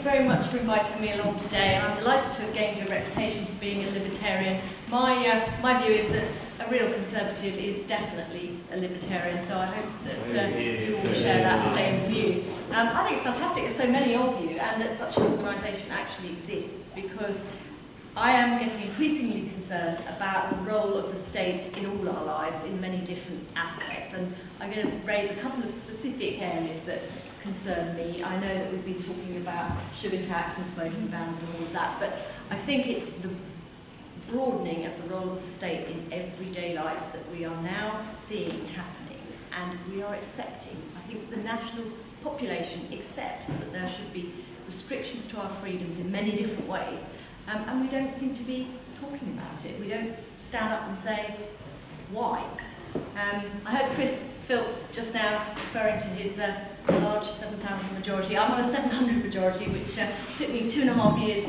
very much for inviting me along today, and I'm delighted to have gained a reputation for being a libertarian. My view is that a real conservative is definitely a libertarian, so I hope that you all share that same view. I think it's fantastic there's so many of you and that such an organisation actually exists, because I am getting increasingly concerned about the role of the state in all our lives in many different aspects, and I'm going to raise a couple of specific areas that concern me. I know that we've been talking about sugar tax and smoking bans and all of that, but I think it's the broadening of the role of the state in everyday life that we are now seeing happening, and we are accepting. I think the national population accepts that there should be restrictions to our freedoms in many different ways, and we don't seem to be talking about it. We don't stand up and say why. I heard Chris Philp just now referring to his large 7,000 majority. I'm on a 700 majority, which took me 2.5 years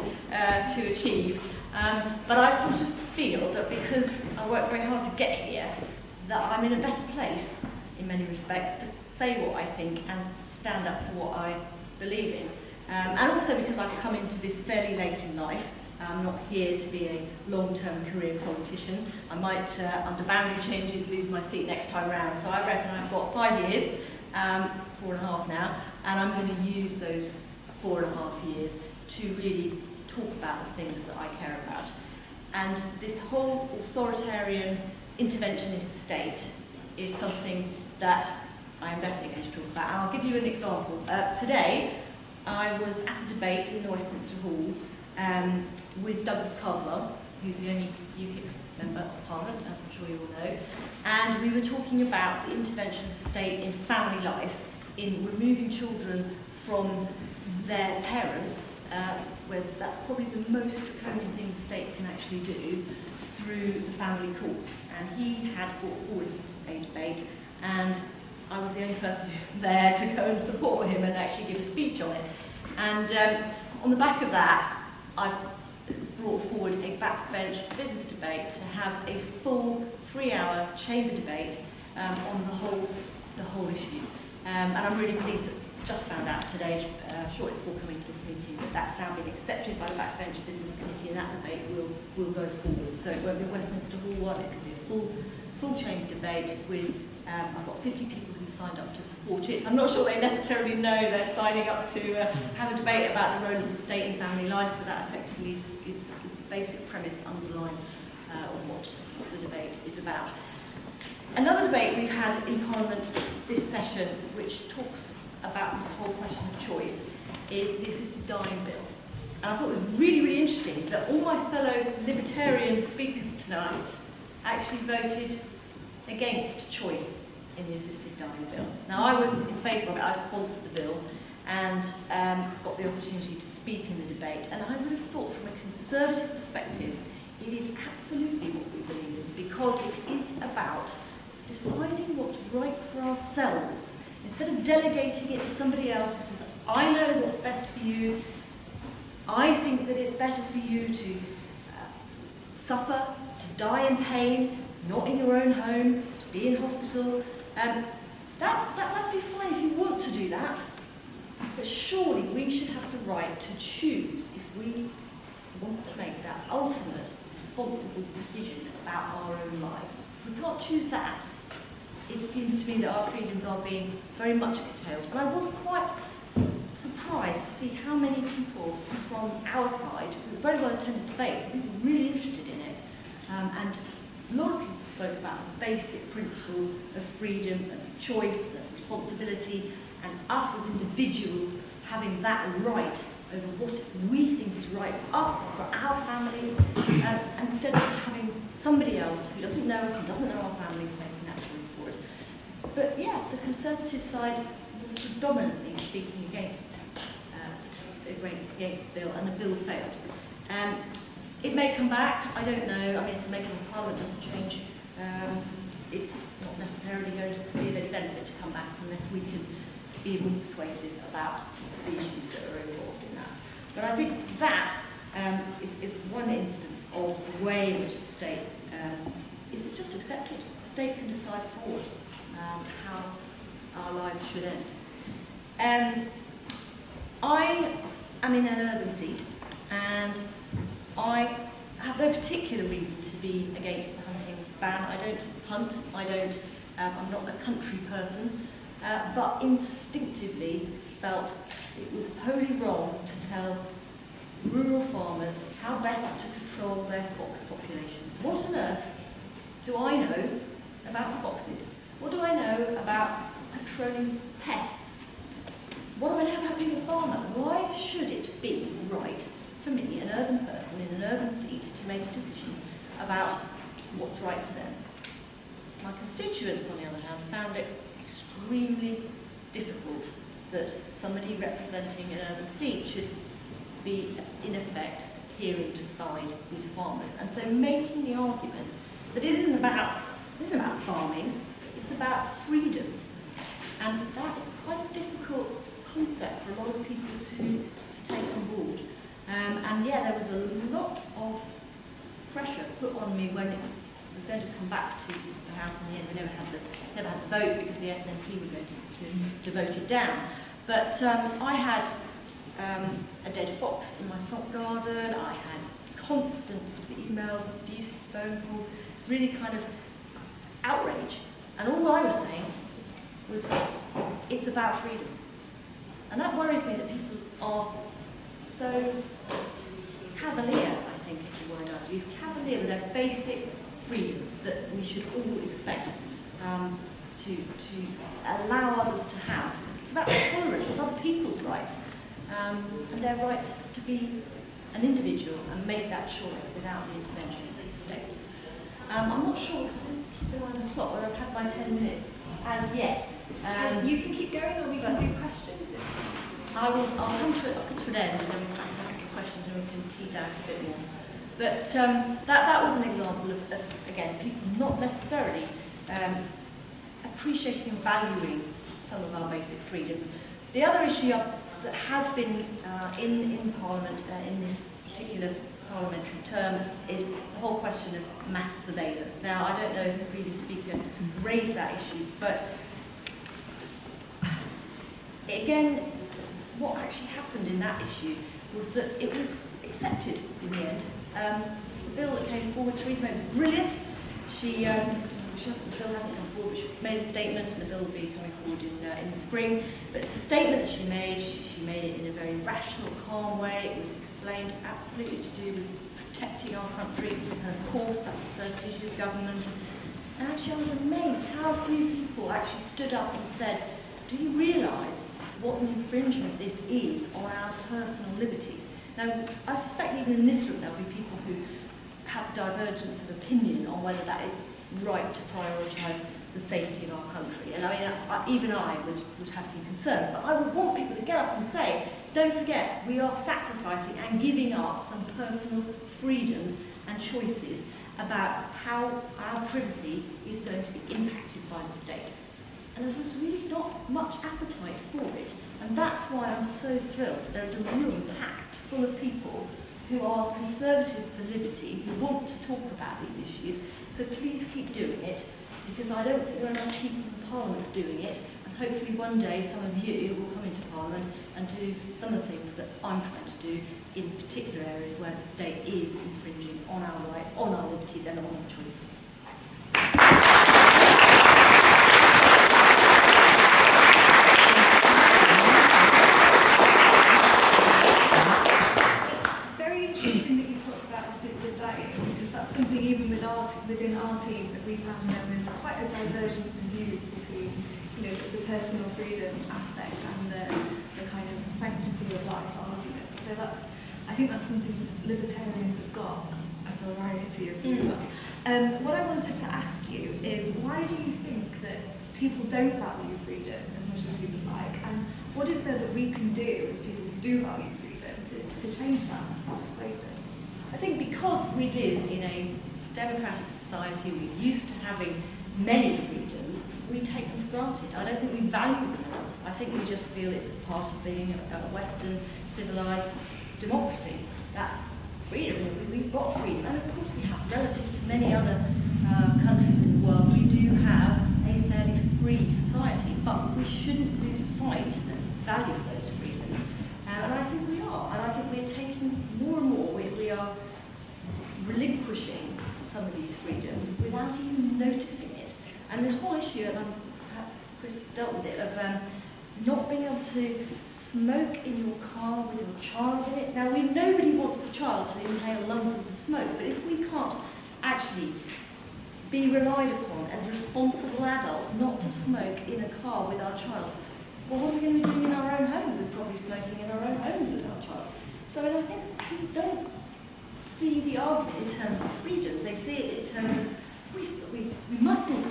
to achieve. But I sort of feel that because I worked very hard to get here, that I'm in a better place in many respects to say what I think and stand up for what I believe in. And also because I've come into this fairly late in life. I'm not here to be a long-term career politician. I might, under boundary changes, lose my seat next time round. So I reckon I've got 5 years, 4.5 now, and I'm going to use those 4.5 years to really talk about the things that I care about. And this whole authoritarian, interventionist state is something that I am definitely going to talk about. And I'll give you an example. Today, I was at a debate in the Westminster Hall with Douglas Carswell, who's the only UKIP member of Parliament, as I'm sure you all know, and we were talking about the intervention of the state in family life, in removing children from their parents, where that's probably the most draconian thing the state can actually do, through the family courts. And he had brought forward a debate, and I was the only person there to go and support him and actually give a speech on it. And on the back of that, I brought forward a backbench business debate to have a full 3-hour chamber debate on the whole issue. And I'm really pleased that I just found out today, shortly before coming to this meeting, that that's now been accepted by the backbench business committee, and that debate will go forward. So it won't be a Westminster Hall one, it will be a full chamber debate with, I've got 50 people who signed up to support it. I'm not sure they necessarily know they're signing up to have a debate about the role of the state in family life, but that effectively is the basic premise underlying what the debate is about. Another debate we've had in Parliament this session, which talks about this whole question of choice, is the assisted dying bill. And I thought it was really, really interesting that all my fellow libertarian speakers tonight actually voted against choice in the assisted dying bill. Now, I was in favour of it. I sponsored the bill and got the opportunity to speak in the debate. And I would have thought, from a conservative perspective, it is absolutely what we believe in, because it is about deciding what's right for ourselves. Instead of delegating it to somebody else who says, I know what's best for you, I think that it's better for you to suffer, to die in pain, not in your own home, to be in hospital. That's absolutely fine if you want to do that, but surely we should have the right to choose if we want to make that ultimate responsible decision about our own lives. If we can't choose that, it seems to me that our freedoms are being very much curtailed. And I was quite surprised to see how many people from our side, it was a very well attended debate, people were really interested in it, and a lot of people spoke about the basic principles of freedom, of choice, of responsibility, and us as individuals having that right over what we think is right for us, for our families, instead of having somebody else who doesn't know us and doesn't know our families making that choice for us. But yeah, the Conservative side was predominantly speaking against the bill, and the bill failed. It may come back, I don't know. I mean, if the making of Parliament doesn't change, it's not necessarily going to be of any benefit to come back unless we can be more persuasive about the issues that are involved in that. But I think that is one instance of the way in which the state is just accepted. The state can decide for us how our lives should end. I am in an urban seat, and I have no particular reason to be against the hunting ban. I don't hunt, I'm not a country person, but instinctively felt it was wholly wrong to tell rural farmers how best to control their fox population. What on earth do I know about foxes? What do I know about controlling pests? What do I know about being a farmer? Why should it be right for me, an urban person in an urban seat, to make a decision about what's right for them? My constituents, on the other hand, found it extremely difficult that somebody representing an urban seat should be, in effect, appearing to side with farmers. And so making the argument that it isn't about farming, it's about freedom. And that is quite a difficult concept for a lot of people to take on board. And yeah, there was a lot of pressure put on me when it was going to come back to the House in the end. We never had the vote because the SNP were going to vote it down. But I had a dead fox in my front garden. I had constant sort of emails, abusive phone calls, really kind of outrage. And all I was saying was, it's about freedom. And that worries me that people are so cavalier, I think is the word I'd use, cavalier with their basic freedoms that we should all expect to allow others to have. It's about tolerance of other people's rights and their rights to be an individual and make that choice without the intervention of the state. I'm not sure, because I didn't keep the eye on the clock, whether I've had my 10 minutes as yet. You can keep going, or we can do questions. I'll come to an end, and then we can ask some questions and we can tease out a bit more. But that was an example of, again, people not necessarily appreciating and valuing some of our basic freedoms. The other issue that has been in Parliament in this particular parliamentary term is the whole question of mass surveillance. Now, I don't know if the previous speaker raised that issue, but again, what actually happened in that issue was that it was accepted in the end. The bill that came forward, Theresa May, was brilliant. The bill hasn't come forward, but she made a statement, and the bill will be coming forward in the spring. But the statement that she made it in a very rational, calm way. It was explained absolutely to do with protecting our country, and of course that's the first duty of government. And actually I was amazed how few people actually stood up and said, do you realise what an infringement this is on our personal liberties? Now, I suspect even in this room there'll be people who have divergence of opinion on whether that is right to prioritise the safety of our country. And I mean, even I would have some concerns, but I would want people to get up and say, don't forget, we are sacrificing and giving up some personal freedoms and choices about how our privacy is going to be impacted by the state. And there was really not much appetite for it. And that's why I'm so thrilled. There is a room packed full of people who are conservatives for liberty, who want to talk about these issues. So please keep doing it, because I don't think there are enough people in Parliament doing it. And hopefully one day some of you will come into Parliament and do some of the things that I'm trying to do in particular areas where the state is infringing on our rights, on our liberties and on our choices. Something even within our team that we found there was quite a divergence in views between, the personal freedom aspect and the kind of sanctity of life argument. So I think that's something libertarians have got a variety of views on. What I wanted to ask you is, why do you think that people don't value freedom as much as we would like, and what is there that we can do as people who do value freedom to change that, to persuade them? I think because we live in a democratic society, we're used to having many freedoms, we take them for granted. I don't think we value them enough. I think we just feel it's a part of being a Western civilised democracy. That's freedom. We've got freedom. And of course we have, relative to many other countries in the world, we do have a fairly free society, but we shouldn't lose sight of the value of those freedoms. And I think we are. And I think we're taking more and more, we are relinquishing some of these freedoms without even noticing it. And the whole issue, and perhaps Chris dealt with it, of not being able to smoke in your car with your child in it. Now, nobody wants a child to inhale lungfuls of smoke, but if we can't actually be relied upon as responsible adults not to smoke in a car with our child, well, what are we going to be doing in our own homes? We're probably smoking in our own homes with our child. So I think people don't see the argument in terms of freedoms. They see it in terms of we mustn't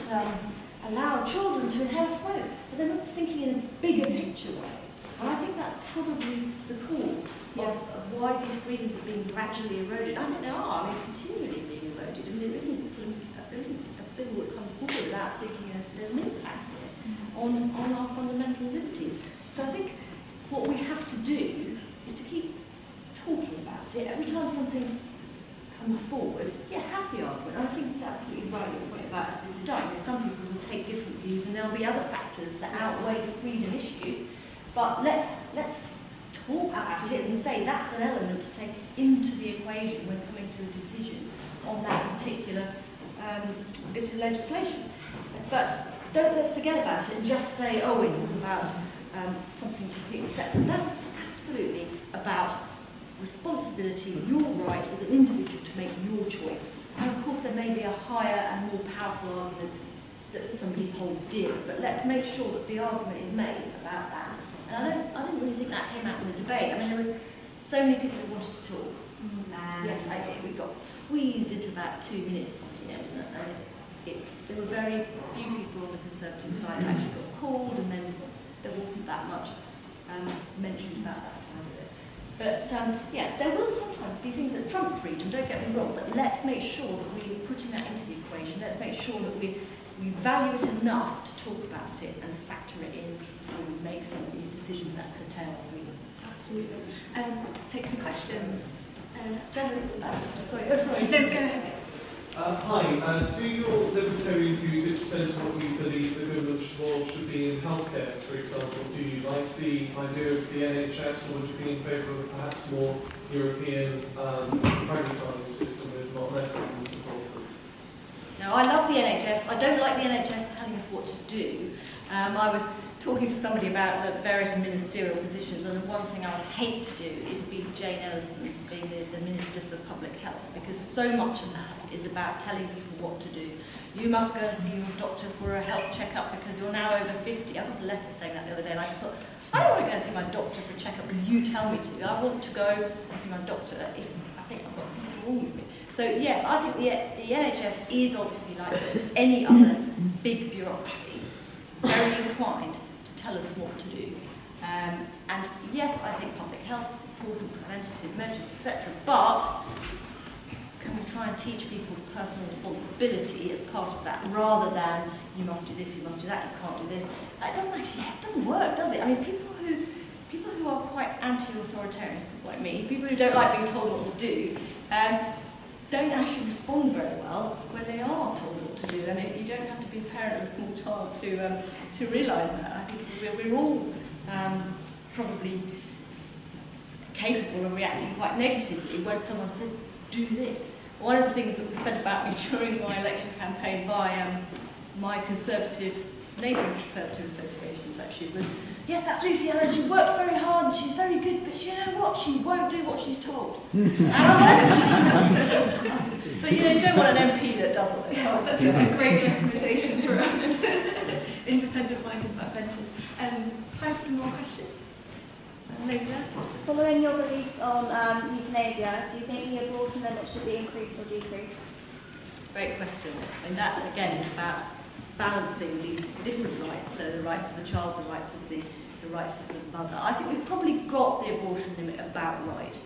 allow children to inhale smoke, but they're not thinking in a bigger picture way. And I think that's probably the cause of why these freedoms are being gradually eroded. I think they are, continually being eroded. There isn't a bill that comes forward without thinking there's an impact here on our fundamental liberties. So I think what we have to do is to keep talking about it. Every time something comes forward, have the argument. And I think it's absolutely right your point about assisted dying. Some people will take different views, and there'll be other factors that outweigh the freedom issue. But let's talk about it and say that's an element to take into the equation when coming to a decision on that particular bit of legislation. But let's forget about it and just say, oh, it's all about something completely separate. That was absolutely about responsibility, your right as an individual to make your choice. And of course there may be a higher and more powerful argument that somebody holds dear, but let's make sure that the argument is made about that. And I didn't really think that came out in the debate. There was so many people who wanted to talk, and we got squeezed into about 2 minutes by the end, and there were very few people on the Conservative side that actually got called, and then there wasn't that much mentioned about that side of it. But there will sometimes be things that trump freedom, don't get me wrong, but let's make sure that we're putting that into the equation. Let's make sure that we value it enough to talk about it and factor it in before we make some of these decisions that curtail our freedoms. Absolutely. Take some questions. Sorry. No, go ahead. Hi, do your libertarian views extend to what you believe the good law should be in healthcare, for example? Do you like the idea of the NHS, or would you be in favour of perhaps more European privatised system with not less government involvement? No, I love the NHS. I don't like the NHS telling us what to do. I was talking to somebody about the various ministerial positions, and the one thing I would hate to do is be Jane Ellison, being the Minister for Public Health, because so much of that is about telling people what to do. You must go and see your doctor for a health checkup because you're now over 50. I got a letter saying that the other day, and I just thought, I don't want to go and see my doctor for a checkup because you tell me to. I want to go and see my doctor if I think I've got something wrong with me. So yes, I think the NHS is obviously like any other big bureaucracy, very inclined to tell us what to do. And yes, I think public health is important, preventative measures, etc. But can we try and teach people personal responsibility as part of that, rather than you must do this, you must do that, you can't do this? It doesn't work, does it? People who are quite anti-authoritarian, like me, people who don't like being told what to do, don't actually respond very well when they are told what to do, and you don't have to be a parent of a small child to realise that. I think we're all probably capable of reacting quite negatively when someone says, do this. One of the things that was said about me during my election campaign by my neighbouring Conservative associations actually was, yes, that Lucy Allan, she works very hard and she's very good, but you know what, she won't do what she's told. And I won't. But you don't want an MP that does what they're told. That's a great recommendation for us. Independent-minded backbenchers. Time for some more questions. Later. Following your release on euthanasia, do you think the abortion limit should be increased or decreased? Great question. And that, again, is about balancing these different rights, so the rights of the child, the rights of the mother. I think we've probably got the abortion limit about right.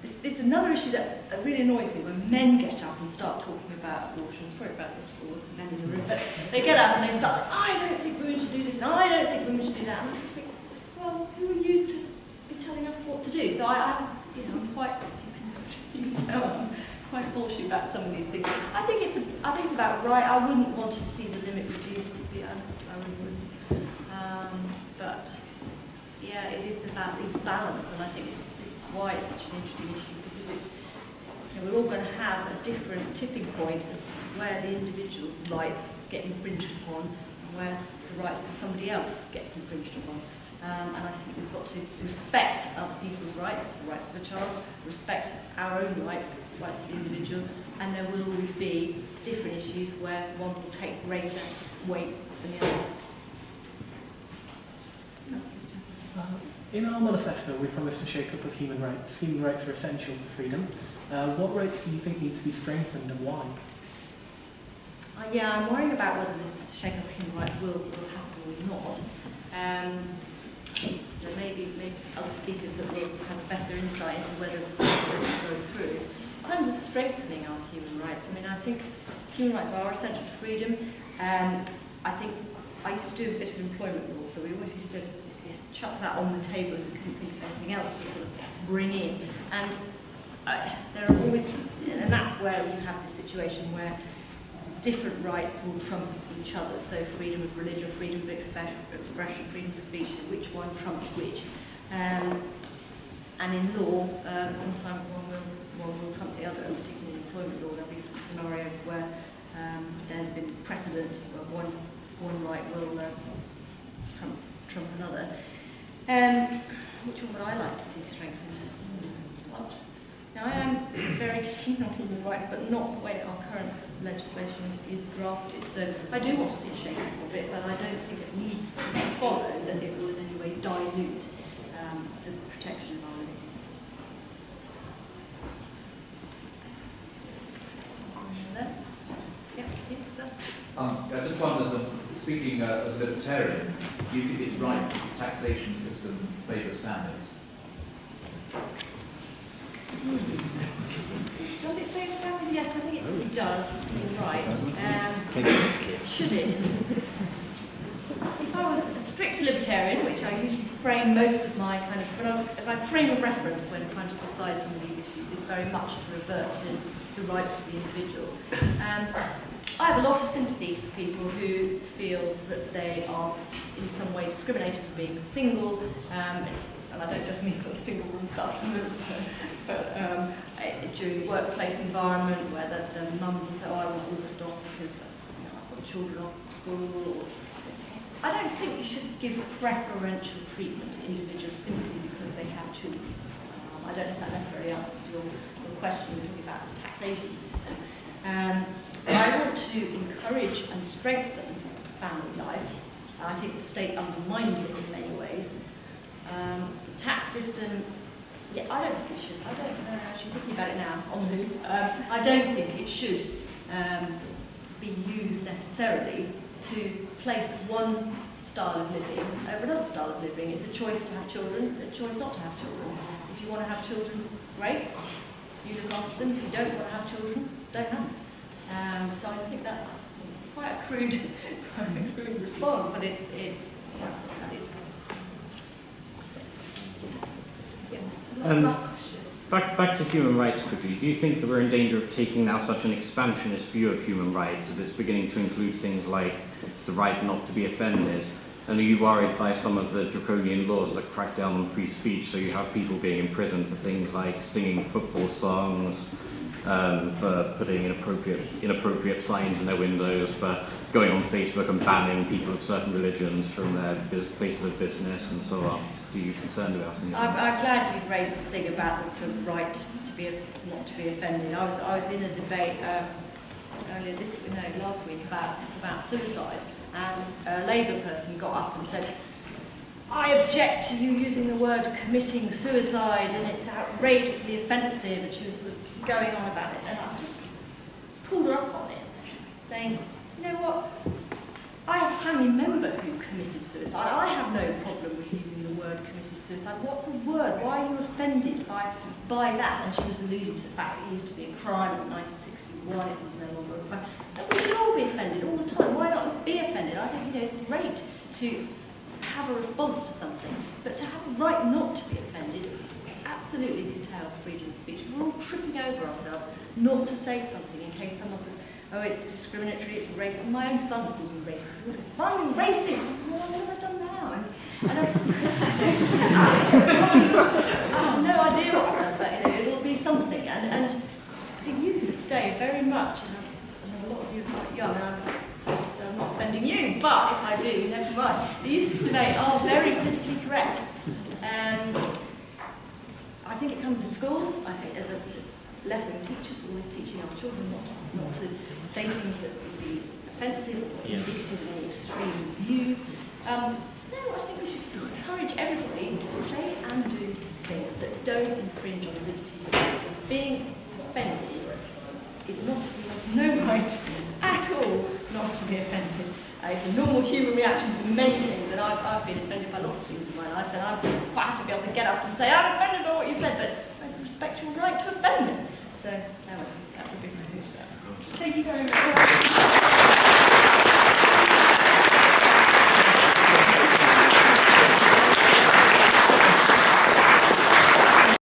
It's another issue that really annoys me when men get up and start talking about abortion. I'm sorry about this for men in the room, but they get up and they start saying, I don't think women should do this, and I don't think women should do that. And I just think, well, who are you to be telling us what to do? So I'm quite, quite bullshit about some of these things. I think it's about right. I wouldn't want to see the limit reduced, to be honest. I really wouldn't. But yeah, it is about this balance, and I think this is why it's such an interesting issue, because it's, we're all going to have a different tipping point as to where the individual's rights get infringed upon and where the rights of somebody else gets infringed upon. And I think we've got to respect other people's rights, the rights of the child, respect our own rights, the rights of the individual, and there will always be different issues where one will take greater weight than the other. In our manifesto, we promised a shake-up of human rights. Human rights are essential to freedom. What rights do you think need to be strengthened and why? Yeah, I'm worrying about whether this shake-up of human rights will happen or not. There may be other speakers that will have a better insight into whether it will go through. In terms of strengthening our human rights, I mean, I think human rights are essential to freedom. I think I used to do a bit of employment law, so we always used to chuck that on the table if we couldn't think of anything else to sort of bring in. And there are always, and that's where you have this situation where different rights will trump each other. So freedom of religion, freedom of expression, freedom of speech, which one trumps which. And in law, sometimes one will trump the other, and particularly in employment law, there'll be scenarios where there's been precedent where one right will trump another. Which one would I like to see strengthened? Well, now I am very keen on human rights, but not the way that our current legislation is drafted. So I do want to see a shake-up of it, but I don't think it needs to follow that it will in any way dilute the protection of our liberties. Yeah, sir. I just wondered, speaking as a libertarian, do you think it's right that the taxation system favours standards? Does it favour families? Yes, I think it does. You're right. Should it? If I was a strict libertarian, which I usually frame most of my kind of, but my frame of reference when trying to decide some of these issues is very much to revert to the rights of the individual. I have a lot of sympathy for people who feel that they are in some way discriminated for being single, and I don't just mean sort of single self-employed, but during the workplace environment where the mums will say, oh, I want August off because I've got children off school. Or, I don't think you should give preferential treatment to individuals simply because they have children. I don't know if that necessarily answers your question. We're talking about the taxation system. I want to encourage and strengthen family life. I think the state undermines it in many ways. The tax system, yeah, I don't think it should. I don't know, actually thinking about it now, on the move. I don't think it should be used necessarily to place one style of living over another style of living. It's a choice to have children, a choice not to have children. If you want to have children, great, you look after them. If you don't want to have children, don't have them. So I think that's quite a crude response, but it's yeah, that is. Last question. Back to human rights quickly. Do you think that we're in danger of taking now such an expansionist view of human rights that it's beginning to include things like the right not to be offended? And are you worried by some of the draconian laws that crack down on free speech? So you have people being imprisoned for things like singing football songs, for putting inappropriate signs in their windows, for going on Facebook and banning people of certain religions from their places of business and so on. Are you concerned about anything? I'm glad you've raised this thing about the right to be not to be offended. I was in a debate earlier last week about suicide, and a Labour person got up and said, I object to you using the word committing suicide and it's outrageously offensive, and she was sort of going on about it, and I just pulled her up on it, saying, you know what, I have a family member who committed suicide. I have no problem with using the word committed suicide. What's a word? Why are you offended by that? And she was alluding to the fact that it used to be a crime in 1961, it was no longer a crime. And we should all be offended all the time. Why not let's be offended? I think it's great to have a response to something, but to have a right not to be offended absolutely curtails freedom of speech. We're all tripping over ourselves not to say something in case someone says, oh, it's discriminatory, it's racist. My own son calls me racist. He goes, I'm racist. I said, well, what have I done now? And very much, and I know a lot of you are quite young, and I'm not offending you, but if I do, never mind. The youth of today are very politically correct. I think it comes in schools. I think as a left-wing teachers always teaching our children not to say things that would be offensive or indicative of any extreme views. No, I think we should encourage everybody to say and do things that don't infringe on the liberties of others. And being offended is not, you have no right at all not to be offended. It's a normal human reaction to many things, and I've been offended by lots of things in my life, and I'm quite happy to be able to get up and say, I'm offended by what you said, but I respect your right to offend me. So, that would be my answer to that. Thank you very much.